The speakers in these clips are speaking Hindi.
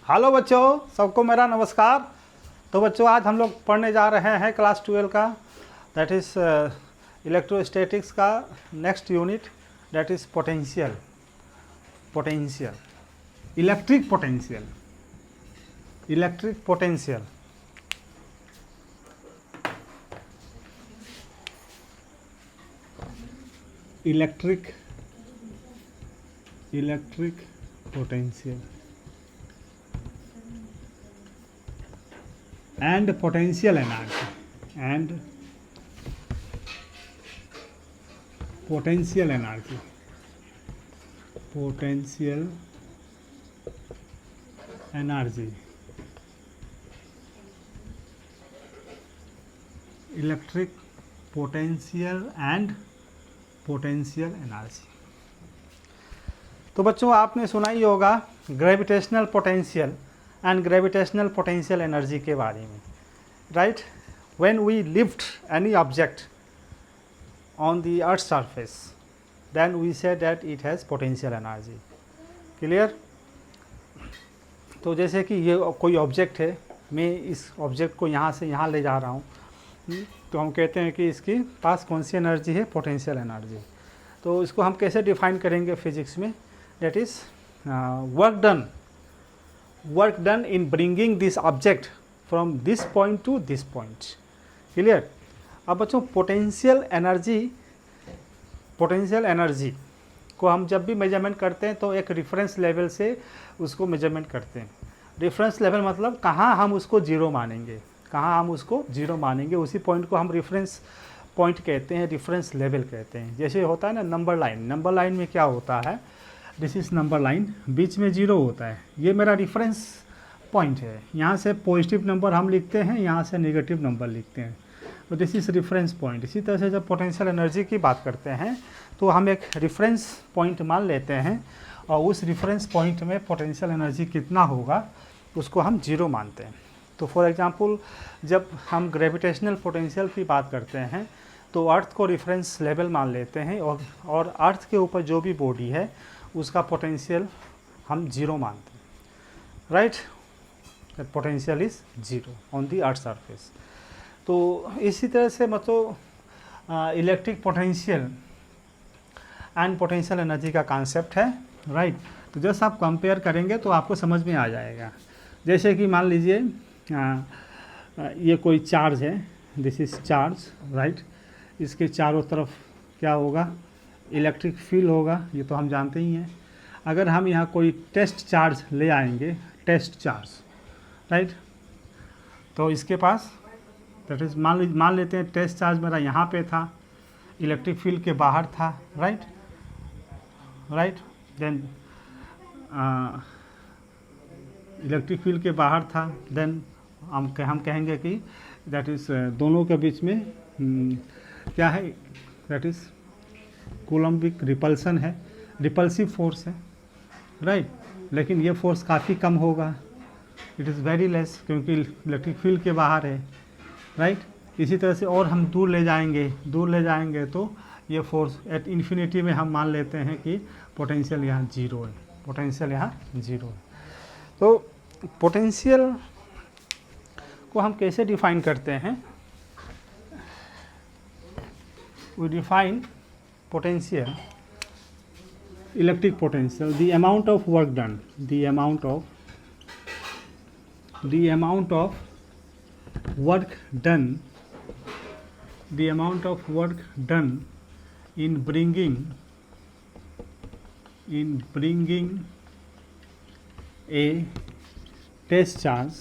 हेलो बच्चों, सबको मेरा नमस्कार। तो बच्चों आज हम लोग पढ़ने जा रहे हैं क्लास 12 का, दैट इज़ इलेक्ट्रोस्टैटिक्स का next unit, that is potential electric potential electric potential. Electric potential and potential energy potential energy electric potential and potential energy. तो बच्चों आपने सुना ही होगा gravitational potential and gravitational potential energy के बारे में, right. When we lift any object on the earth surface then we say that it has potential energy. Clear. तो जैसे कि ये कोई ऑब्जेक्ट है, मैं इस ऑब्जेक्ट को यहाँ से यहाँ ले जा रहा हूँ, तो हम कहते हैं कि इसकी पास कौन सी एनर्जी है, पोटेंशियल एनर्जी। तो इसको हम कैसे डिफाइन करेंगे फिजिक्स में, that is work done in bringing this object from this point to this point। Clear. अब बच्चों पोटेंशियल एनर्जी को हम जब भी मेजरमेंट करते हैं तो एक रेफरेंस लेवल से उसको मेजरमेंट करते हैं। रेफरेंस लेवल मतलब कहाँ हम उसको जीरो मानेंगे, उसी पॉइंट को हम रेफरेंस पॉइंट कहते हैं, रेफरेंस लेवल कहते हैं। जैसे होता है ना नंबर लाइन में क्या होता है, दिस इज़ नंबर लाइन, बीच में जीरो होता है, ये मेरा रेफरेंस पॉइंट है। यहाँ से पॉजिटिव नंबर हम लिखते हैं, यहाँ से नेगेटिव नंबर लिखते हैं, तो दिस इज़ रेफरेंस पॉइंट। इसी तरह से जब पोटेंशियल एनर्जी की बात करते हैं तो हम एक रेफरेंस पॉइंट मान लेते हैं और उस रेफरेंस पॉइंट में पोटेंशियल एनर्जी कितना होगा उसको हम जीरो मानते हैं। तो फॉर एग्जांपल जब हम ग्रेविटेशनल पोटेंशियल की बात करते हैं तो अर्थ को रेफरेंस लेवल मान लेते हैं और अर्थ के ऊपर जो भी बॉडी है उसका पोटेंशियल हम जीरो मानते हैं, right. Potential is zero on the earth surface. तो इसी तरह से मतलब electric potential and potential energy का कॉन्सेप्ट है, राइट। तो जैसे आप कंपेयर करेंगे तो आपको समझ में आ जाएगा। जैसे कि मान लीजिए ये कोई चार्ज है, दिस इज़ चार्ज, राइट। इसके चारों तरफ क्या होगा, इलेक्ट्रिक फील्ड होगा, ये तो हम जानते ही हैं। अगर हम यहाँ कोई टेस्ट चार्ज ले आएंगे, टेस्ट चार्ज, राइट, तो इसके पास दैट इज़ मान लेते हैं टेस्ट चार्ज मेरा यहाँ पे था, इलेक्ट्रिक फील्ड के बाहर था, राइट। देन इलेक्ट्रिक फील्ड के बाहर था, देन हम कहेंगे कि दैट इज़ दोनों के बीच में क्या है, दैट इज़ कूलम्बिक रिपल्सन है, रिपल्सिव फोर्स है, राइट। लेकिन ये फोर्स काफ़ी कम होगा, इट इज़ वेरी लेस, क्योंकि इलेक्ट्रिक फील्ड के बाहर है, राइट। इसी तरह से और हम दूर ले जाएंगे तो ये फोर्स एट इन्फिनिटी में हम मान लेते हैं कि पोटेंशियल यहाँ जीरो है, तो पोटेंशियल को हम कैसे डिफाइन करते हैं, we define potential, electric potential, the amount of work done in bringing a test charge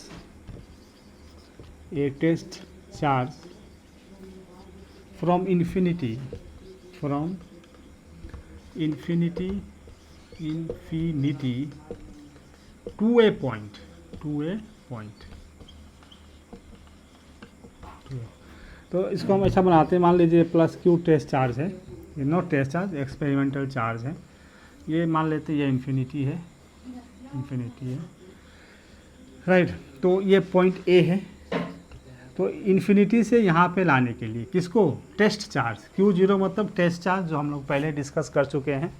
from infinity to a point। तो इसको हम ऐसा बनाते हैं, मान लीजिए प्लस क्यू टेस्ट चार्ज है, ये not test charge, experimental charge है, ये मान लेते हैं ये इन्फिनिटी है, राइट। तो ये पॉइंट ए है, तो इन्फिनिटी से यहाँ पे लाने के लिए किसको, टेस्ट चार्ज, Q0 मतलब टेस्ट चार्ज, जो हम लोग पहले डिस्कस कर चुके हैं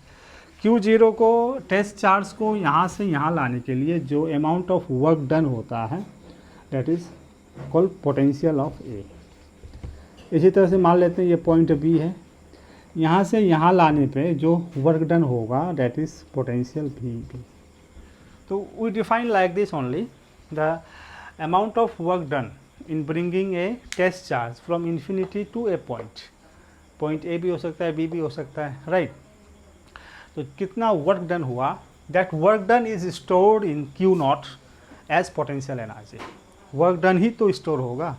Q0 को टेस्ट चार्ज को यहाँ से यहाँ लाने के लिए जो अमाउंट ऑफ वर्क डन होता है that is called potential of A. इसी तरह से मान लेते हैं ये पॉइंट बी है, यहाँ से यहाँ लाने पे जो वर्क डन होगा that is potential V B. तो we define like this only the amount of work done in bringing a test charge from infinity to a point A भी हो सकता है, बी भी हो सकता है, राइट। तो कितना वर्क डन हुआ, that work done is stored in Q not as potential energy. Work done ही तो स्टोर होगा।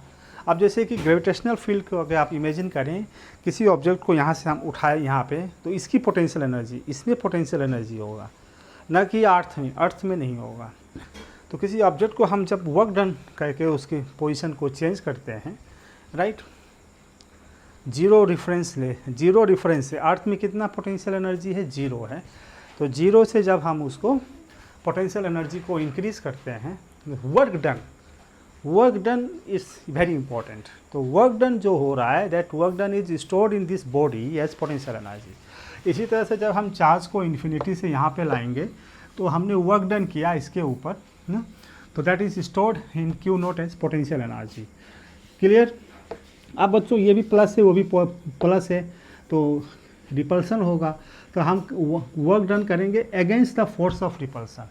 अब जैसे कि ग्रेविटेशनल फील्ड को अगर आप इमेजिन करें, किसी ऑब्जेक्ट को यहाँ से हम उठाए यहाँ पे, तो इसकी पोटेंशियल एनर्जी, इसमें पोटेंशियल एनर्जी होगा, न कि अर्थ में नहीं होगा। तो किसी ऑब्जेक्ट को हम जब वर्क डन करके उसकी पोजीशन को चेंज करते हैं, राइट, जीरो रेफरेंस से अर्थ में कितना पोटेंशियल एनर्जी है, जीरो है। तो जीरो से जब हम उसको पोटेंशियल एनर्जी को इंक्रीज करते हैं, work done is very important. तो वर्क डन जो हो रहा है that work done is stored in this body as potential energy. इसी तरह से जब हम चार्ज को इन्फिनिटी से यहाँ पे लाएंगे तो हमने वर्क डन किया इसके ऊपर ना, तो that is stored in Q not as potential energy. Clear. अब बच्चों ये भी प्लस है वो भी प्लस है, तो रिपल्सन होगा। तो हम वर्क डन करेंगे against the force of repulsion,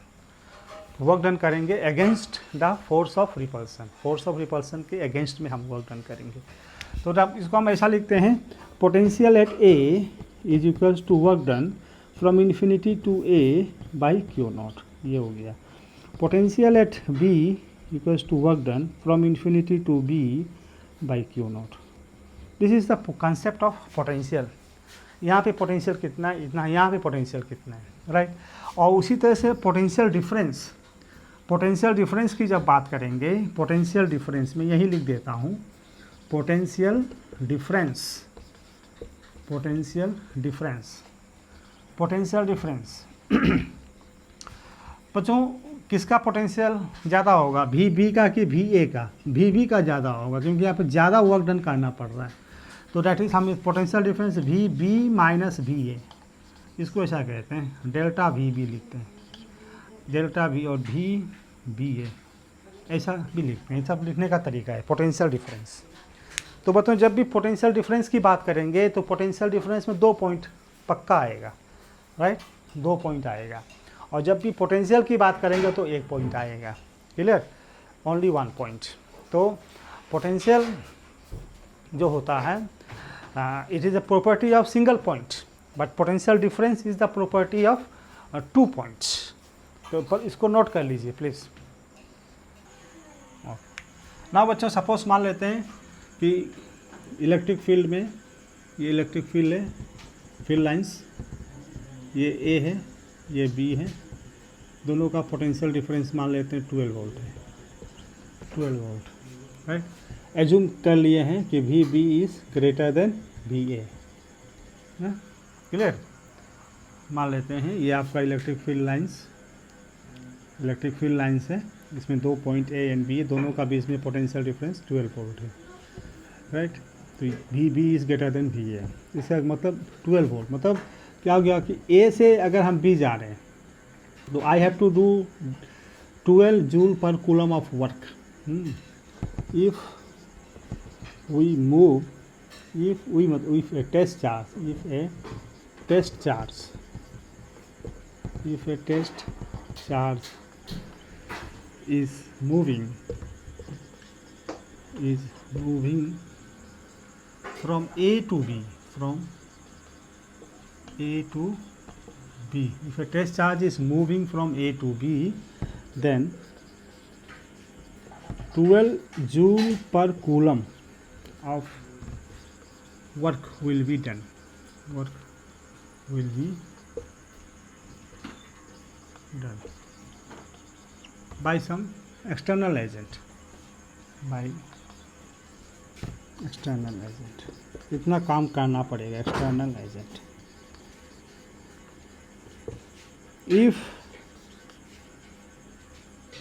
work done करेंगे against the force of repulsion के अगेंस्ट में हम वर्क डन करेंगे। तो अब इसको हम ऐसा लिखते हैं, potential at A is equals to work done from infinity to A by q naught, ये हो गया। Potential at B equals to work done from infinity to B by q naught. This is the concept of potential. यहाँ पे पोटेंशियल कितना है, इतना, यहाँ पे पोटेंशियल कितना है, राइट। और उसी तरह से पोटेंशियल डिफरेंस की जब बात करेंगे, पोटेंशियल डिफरेंस में यही लिख देता हूँ, पोटेंशियल डिफरेंस बच्चों किसका पोटेंशियल ज़्यादा होगा, वी बी का कि वी ए का, वी बी का ज़्यादा होगा, क्योंकि यहाँ पे ज़्यादा वर्क डन करना पड़ रहा है। तो डैट इज़ हम potential difference V B minus V A, इसको ऐसा कहते हैं, डेल्टा वी बी लिखते हैं, डेल्टा वी और वी बी ए ऐसा भी लिखते हैं। सब लिखने का तरीका है पोटेंशियल डिफरेंस। तो बताओ जब भी पोटेंशियल डिफरेंस की बात करेंगे तो पोटेंशियल डिफरेंस में 2 पॉइंट पक्का आएगा, राइट, 2 पॉइंट आएगा। और जब भी पोटेंशियल की बात करेंगे तो 1 पॉइंट आएगा। Clear, only 1 point. तो पोटेंशियल जो होता है it is a property of single point, but potential difference is the property of 2 points. तो पर इसको नोट कर लीजिए प्लीज़। ना बच्चों सपोज मान लेते हैं कि इलेक्ट्रिक फील्ड में, ये इलेक्ट्रिक फील्ड है, फील्ड लाइंस, ये ए है, ये बी है, दोनों का पोटेंशियल डिफरेंस मान लेते हैं 12 वोल्ट है, 12 वोल्ट, राइट। एज्यूम कर लिए हैं कि V B is greater than V A, clear. मान लेते हैं ये आपका इलेक्ट्रिक फील्ड लाइंस है, इसमें 2 पॉइंट ए एंड बी, दोनों का बीच में पोटेंशियल डिफरेंस 12 वोल्ट है, राइट। तो V B is greater than V A, इसका मतलब 12 वोल्ट, मतलब क्या हो गया कि ए से अगर हम बी जा रहे हैं तो I have to do 12 joule per coulomb of work. If a test charge is moving from A to B, if a test charge is moving from A to B, then 12 joule per coulomb of work will be done, by some external agent, इतना काम करना पड़ेगा external agent. If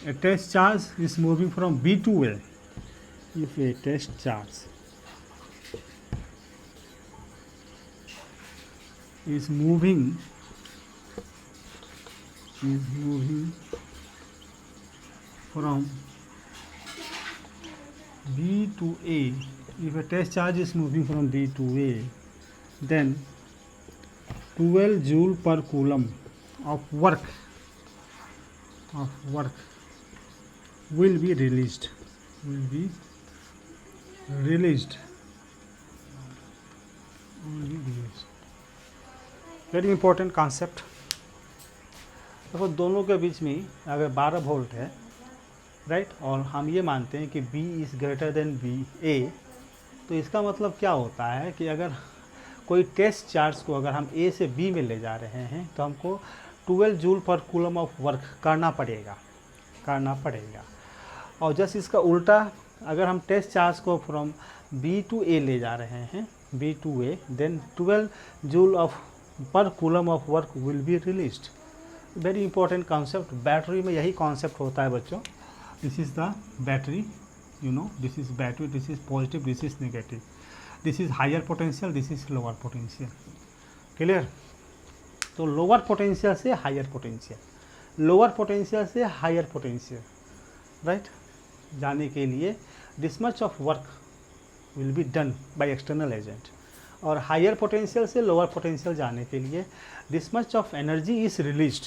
a test charge is moving from B to A, if a test charge is moving is moving from B to A. If a test charge is moving from B to A, then 12 joule per coulomb of work will be released. Very important concept. देखो दोनों के बीच में अगर 12 वोल्ट है, राइट, और हम ये मानते हैं कि B is greater then A, तो इसका मतलब क्या होता है कि अगर कोई टेस्ट चार्ज को अगर हम A से B में ले जा रहे हैं तो हमको 12 joule per coulomb of work करना पड़ेगा। और जस्ट इसका उल्टा, अगर हम टेस्ट चार्ज को फ्रॉम B टू A ले जा रहे हैं, B to A, then 12 joule of per coulomb of work will be released. Very important concept. Battery में यही कॉन्सेप्ट होता है बच्चों। This is the battery, you know, this is battery, this is positive, this is negative, this is higher potential, this is lower potential. Clear? तो लोअर पोटेंशियल से हायर पोटेंशियल, लोअर पोटेंशियल से हायर पोटेंशियल, राइट, जाने के लिए this much of work will be done by external agent, और हायर पोटेंशियल से लोअर पोटेंशियल जाने के लिए this much of energy is released.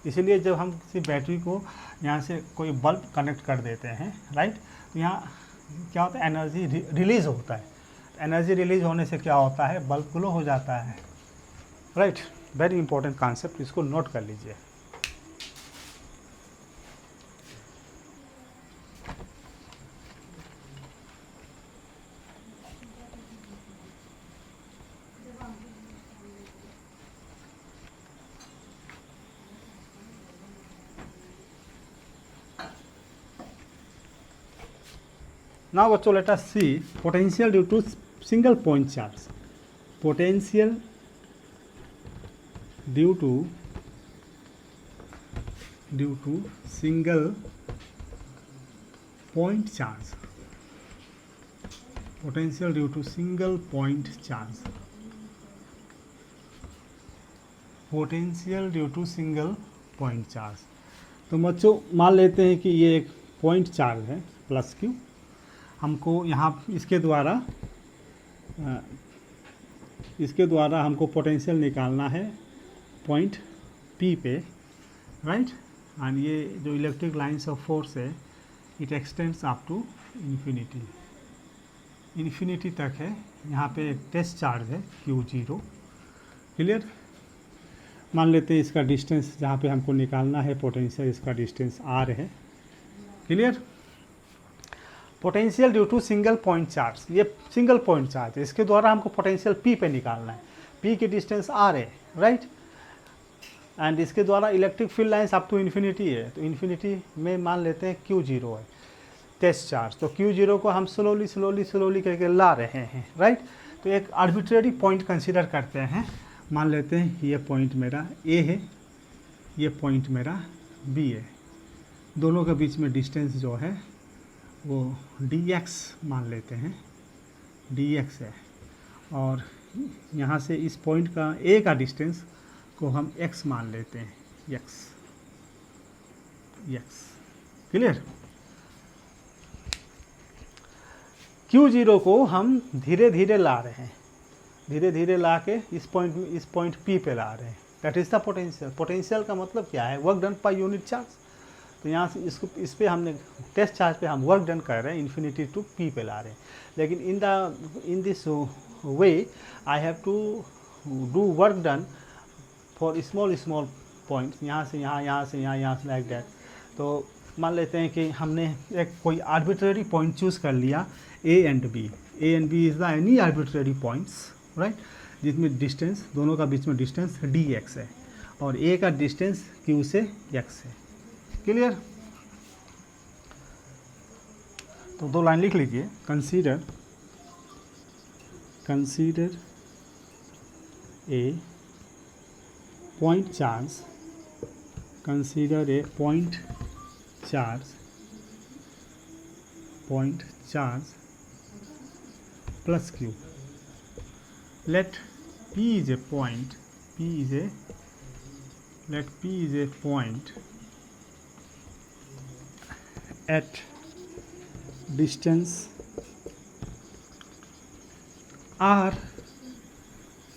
इसीलिए जब हम किसी बैटरी को यहाँ से कोई बल्ब कनेक्ट कर देते हैं, राइट, तो यहाँ क्या होता है, एनर्जी रिलीज़ होता है। एनर्जी रिलीज होने से क्या होता है, बल्ब ग्लो हो जाता है, राइट। वेरी इंपॉर्टेंट कॉन्सेप्ट, इसको नोट कर लीजिए। Now बच्चों let us see potential due to single point charge. Potential due to single point charge. Potential due to single point charge. Potential due to single point charge. तो बच्चों मान लेते हैं कि ये एक पॉइंट चार्ज है प्लस क्यू, हमको यहाँ इसके द्वारा हमको पोटेंशियल निकालना है पॉइंट P पे, राइट। एंड ये जो इलेक्ट्रिक लाइन्स ऑफ फोर्स है it extends up to infinity तक है। यहाँ पे एक टेस्ट चार्ज है Q0। क्लियर? मान लेते हैं इसका डिस्टेंस जहाँ पे हमको निकालना है पोटेंशियल, इसका डिस्टेंस R है। Clear? Potential due to single point charge, ये सिंगल पॉइंट चार्ज है, इसके द्वारा हमको पोटेंशियल P पे निकालना है। P की डिस्टेंस R है, राइट, एंड इसके द्वारा electric field lines up to infinity है। तो इन्फिनिटी में मान लेते हैं Q0 है टेस्ट चार्ज, तो Q0 को हम स्लोली करके ला रहे हैं, राइट। तो एक आर्बिट्रेरी पॉइंट कंसिडर करते हैं। मान लेते हैं ये पॉइंट मेरा A है, ये पॉइंट मेरा B है, दोनों के बीच में डिस्टेंस जो है वो dx मान लेते हैं, dx है, और यहाँ से इस पॉइंट का A का डिस्टेंस को हम x मान लेते हैं, x। क्लियर? Q0 को हम धीरे धीरे ला रहे हैं, धीरे धीरे ला के इस पॉइंट P पे ला रहे हैं। That is the potential. Potential का मतलब क्या है, work done per unit charge. तो यहाँ से इस पे हमने टेस्ट चार्ज पे हम वर्क डन कर रहे हैं, इन्फिनिटी टू P पे ला रहे हैं। लेकिन in this way I have to do work done for small points, यहाँ से यहाँ से यहाँ से लाइक दैट। तो मान लेते हैं कि हमने एक कोई आर्बिट्रेरी पॉइंट चूज़ कर लिया A and B। A and B is the any arbitrary points, right, जिसमें डिस्टेंस दोनों का बीच में डिस्टेंस dx है, और A का डिस्टेंस Q से x है। क्लियर? तो दो लाइन लिख लीजिए। Consider a point charge, consider a point charge plus Q। Let P is a point, P is a let P is a point at distance r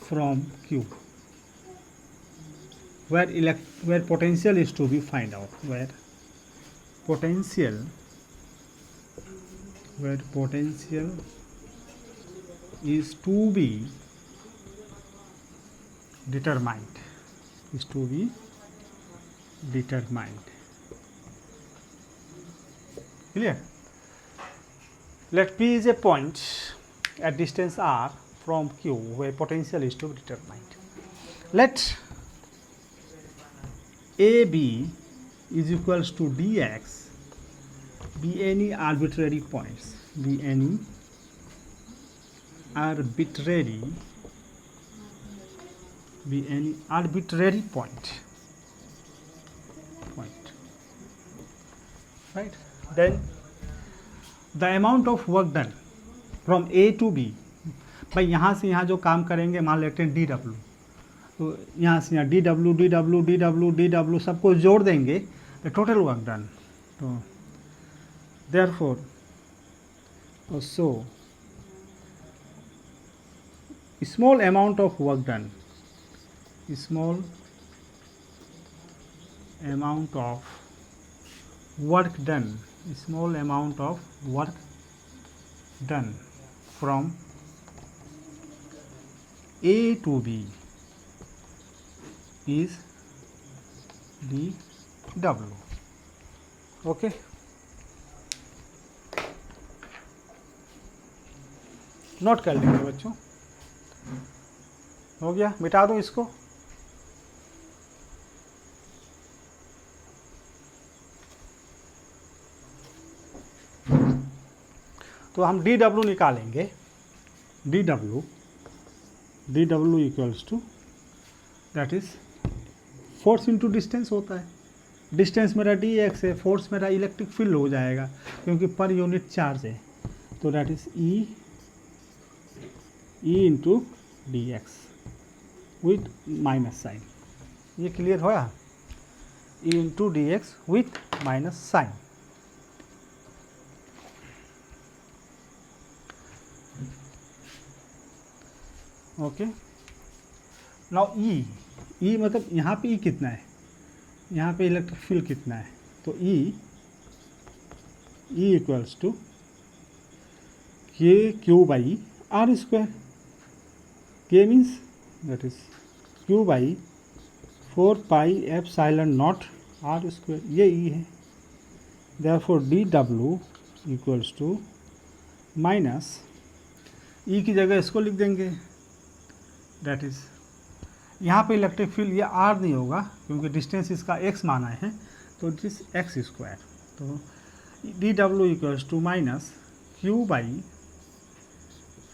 from Q, where potential is to be find out, where potential is to be determined, clear? Let P is a point at distance r from Q where potential is to be determined. Let AB is equals to dx be any arbitrary points, point, right? Then the amount of work done from A to B, भाई यहाँ से यहाँ जो काम करेंगे मान लेते हैं DW, तो यहाँ से यहाँ DW सबको जोड़ देंगे तो टोटल वर्क डन. तो therefore so small amount of work done from A to B is dW. Okay. Note कर लेंगे बच्चों. हो गया, मिटा दूं इसको. तो हम dW निकालेंगे. dW equals to that is force into distance होता है. डिस्टेंस मेरा dx है, फोर्स मेरा इलेक्ट्रिक फील्ड हो जाएगा क्योंकि पर यूनिट चार्ज है. तो that is E into dx with minus sign. ये क्लियर होया? E into dx with minus sign. Okay. Now E मतलब यहाँ पे E कितना है, यहाँ पे इलेक्ट्रिक फील्ड कितना है. तो E equals to KQ by R square. K means that is Q by 4 pi epsilon naught R square. ये E है. Therefore dW equals to minus E की जगह इसको लिख देंगे. दैट इज यहाँ पे इलेक्ट्रिक फील्ड ये R नहीं होगा क्योंकि डिस्टेंस इसका x माना है, तो इट इज x स्क्वायर. तो dW equals to minus Q by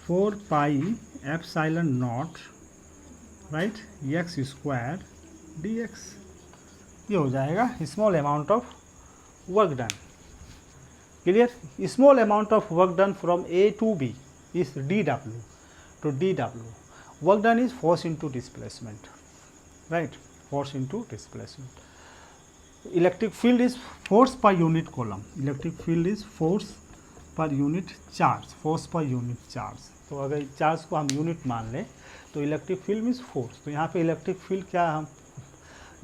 4 pi epsilon naught right x square dx. ये हो जाएगा small amount of work done. Clear? Small amount of work done from A to B is dW. तो dW work done is force into displacement, right? Force into displacement. Electric field is force per unit coulomb. Electric field is force per unit charge. Force per unit charge. तो अगर चार्ज को हम यूनिट मान लें तो इलेक्ट्रिक फील्ड मीन्स फोर्स. तो यहाँ पे इलेक्ट्रिक फील्ड क्या हम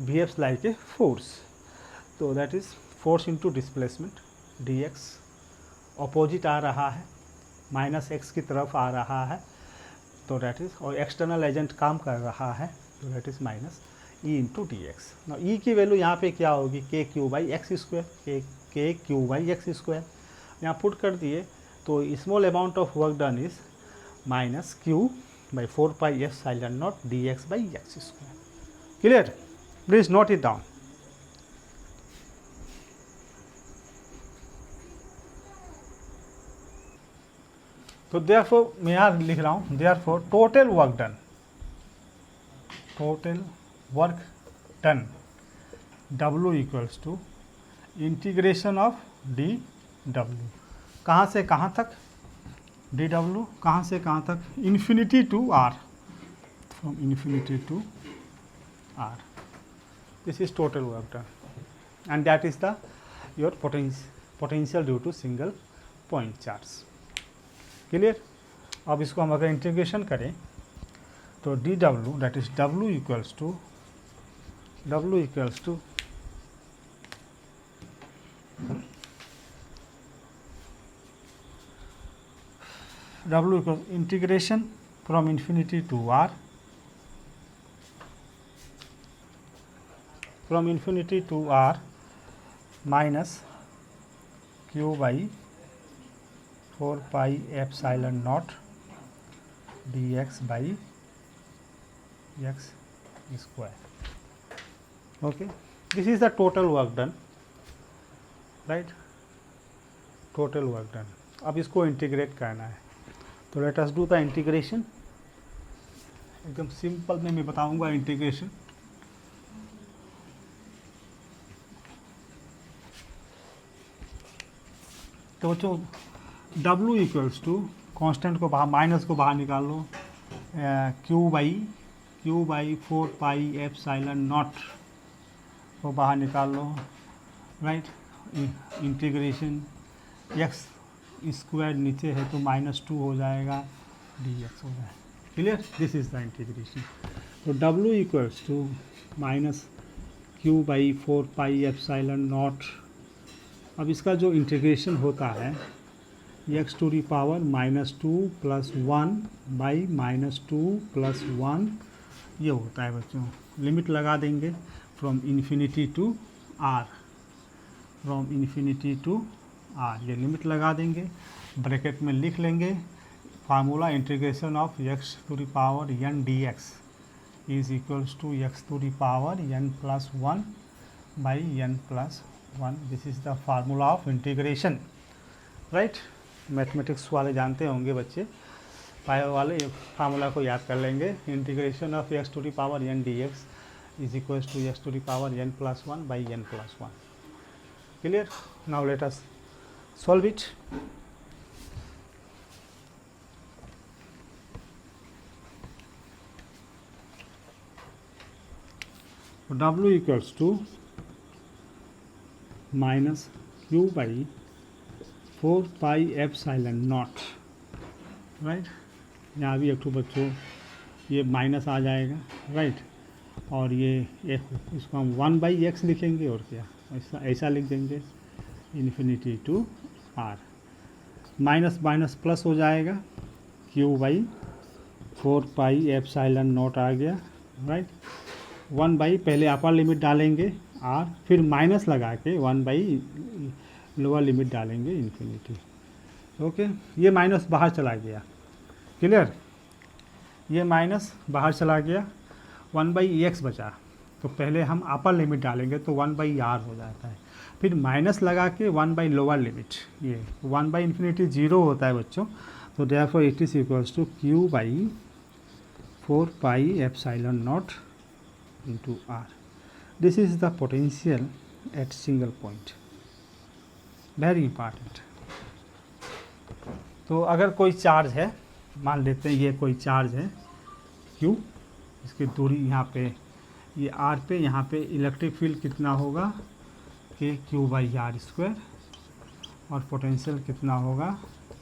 VF लाइक ए फोर्स. तो that is force into displacement dx. Opposite आ रहा है, माइनस x की तरफ आ रहा है. तो दैट इज, और एक्सटर्नल एजेंट काम कर रहा है, तो that is minus E into dx. ई की वैल्यू यहाँ पे क्या होगी, KQ by x square. KQ by x square यहाँ पुट कर दिए. तो small amount of work done is minus Q by 4 pi epsilon not dx by x square. Clear? Please note it down. तो देयरफॉर मैं यहाँ लिख रहा हूँ, therefore total work done W equals to integration of dW. कहाँ से कहाँ तक dW, कहाँ से कहाँ तक, infinity to R, from infinity to R. This is total work done, and that is the your potential due to single point charge. Clear? अब इसको हम अगर इंटीग्रेशन करें तो dW, that is W equals to W equals integration from infinity to R, from infinity to R minus Q by 4 pi epsilon naught dx by x square. Okay, this is the total work done, right? Total work done. अब इसको इंटीग्रेट करना है, तो let us do the integration. एकदम सिंपल में मैं बताऊंगा इंटीग्रेशन. तो बच्चों W इक्वल्स टू कॉन्स्टेंट को बाहर, माइनस को बाहर निकाल लो, Q by 4 pi epsilon naught को बाहर निकाल लो, राइट. इंटीग्रेशन x स्क्वायर नीचे है तो -2 हो जाएगा, dx हो जाएगा. Clear? This is the integration. तो W equals to minus Q by 4 pi epsilon naught. अब इसका जो इंटीग्रेशन होता है x to the power -2 + 1 by -2 + 1 ये होता है बच्चों. लिमिट लगा देंगे from infinity to r, from infinity to r, ये लिमिट लगा देंगे. ब्रैकेट में लिख लेंगे formula integration of x to the power n dx is equals to x to the power n + 1 by n + 1. This is the formula of integration, right. Mathematics वाले जानते होंगे बच्चे, पाए वाले ये फार्मूला को याद कर लेंगे. Integration of x to the power n dx is equals to x to the power n + 1 by n + 1. Clear? Now let us solve it. W equals to minus Q by 4 pi epsilon naught, right. यहाँ भी एक तो बच्चों ये माइनस आ जाएगा, राइट. और ये इसको हम 1/x लिखेंगे, और क्या ऐसा लिख देंगे infinity to r. Minus minus plus हो जाएगा, Q by 4 pi epsilon naught आ गया, राइट. 1 बाई पहले अपर लिमिट डालेंगे r, फिर माइनस लगा के 1 बाई लोअर लिमिट डालेंगे इन्फिनिटी. ओके, ये माइनस बाहर चला गया. क्लियर? ये माइनस बाहर चला गया, 1/x बचा. तो पहले हम अपर लिमिट डालेंगे तो 1/r हो जाता है, फिर माइनस लगा के 1 बाई लोअर लिमिट. ये 1 बाई इन्फिनिटी 0 होता है बच्चों. तो therefore it is equals to Q by 4 pi epsilon naught into r. This is the potential at single point. Very important. तो अगर कोई चार्ज है, मान लेते हैं ये कोई चार्ज है Q, इसकी दूरी यहाँ पे ये r पे, यहाँ पे इलेक्ट्रिक फील्ड कितना होगा के Q बाई आर स्क्वायर, और पोटेंशियल कितना होगा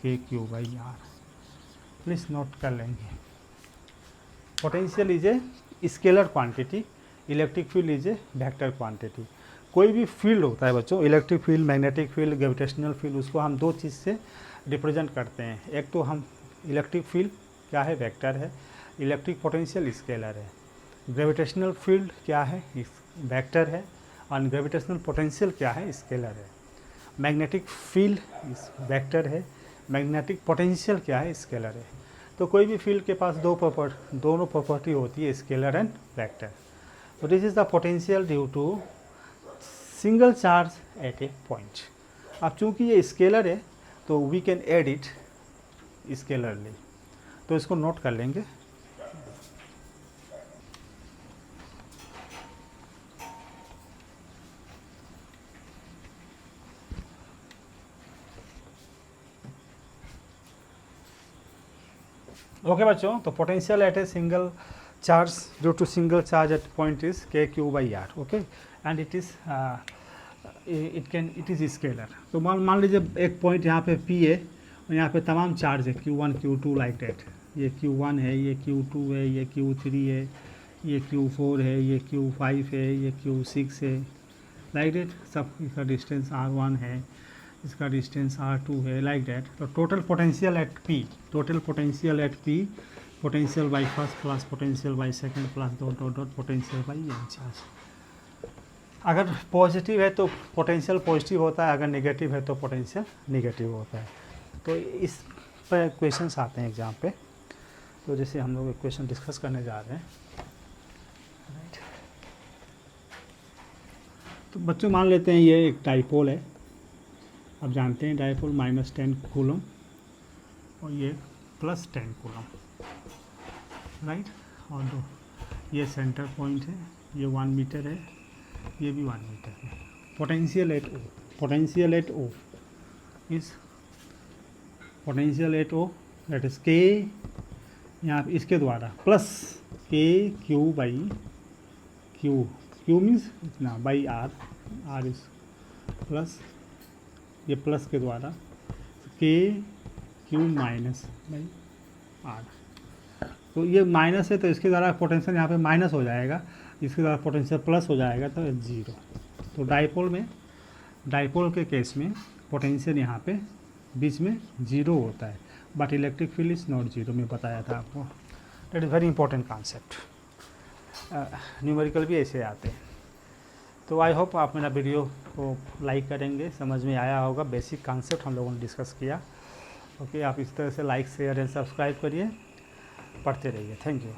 के Q by R. Please note कर लेंगे. Potential is a scalar quantity, electric field is a vector quantity. कोई भी फील्ड होता है बच्चों, electric field, magnetic field, gravitational field, उसको हम दो चीज़ से रिप्रेजेंट करते हैं. एक तो हम इलेक्ट्रिक फील्ड क्या है, वेक्टर है. इलेक्ट्रिक पोटेंशियल स्केलर है. ग्रेविटेशनल फील्ड क्या है, वेक्टर है. और ग्रेविटेशनल पोटेंशियल क्या है, स्केलर है. मैग्नेटिक फील्ड वेक्टर है, मैग्नेटिक पोटेंशियल क्या है, स्केलर है. तो कोई भी फील्ड के पास दोनों प्रॉपर्टी होती है, स्केलर एंड वेक्टर. तो this is the potential due to single charge at a point. अब चूंकि ये स्केलर है तो we can add it scalarly. तो इसको नोट कर लेंगे. ओके बच्चों, तो potential at a single charge due to single charge at point is kq by r, okay, and it is it is scalar. तो मान लीजिए एक पॉइंट यहाँ पे p है और यहाँ पे तमाम चार्ज है q1 q2 लाइक दैट, ये q1 है, ये q2 है, ये q3 है, ये q4 है, ये q5 है, ये q6 है, लाइक दैट। सब इसका डिस्टेंस r1 है, इसका डिस्टेंस r2 है, लाइक दैट। तो total potential at p, total potential at p, potential by first plus potential by second plus dot dot dot potential by n charge. अगर पॉजिटिव है तो पोटेंशियल पॉजिटिव होता है, अगर नेगेटिव है तो पोटेंशियल नेगेटिव होता है। तो इस पर क्वेश्चंस आते हैं एग्जाम पे। तो जैसे हम लोग एक क्वेश्चन डिस्कस करने जा रहे हैं, राइट। तो बच्चों मान लेते हैं ये एक डाइपोल है, अब जानते हैं डाइपोल -10 कूलम और ये +10 कूलम, राइट। और दो ये सेंटर पॉइंट है, ये 1 मीटर है, ये भी 1 मीटर है। Potential at O, potential at O इस potential at O that is K, यहाँ पे इसके द्वारा plus K Q by Q, Q means इतना by R, R is plus, ये प्लस के द्वारा के क्यू माइनस बाई आर। तो ये माइनस है तो इसके द्वारा पोटेंशियल यहाँ पे माइनस हो जाएगा, इसके द्वारा पोटेंशियल प्लस हो जाएगा, तो जीरो। तो डाइपोल में, डाइपोल के केस में पोटेंशियल यहाँ पे बीच में जीरो होता है, but electric field is not zero, मैं बताया था आपको। That is very important concept. Numerical भी ऐसे आते हैं। तो आई होप आप मेरा वीडियो को लाइक करेंगे, समझ में आया होगा, बेसिक कॉन्सेप्ट हम लोगों ने डिस्कस किया। ओके, आप इस तरह से लाइक शेयर एंड सब्सक्राइब करिए, पढ़ते रहिए। Thank you.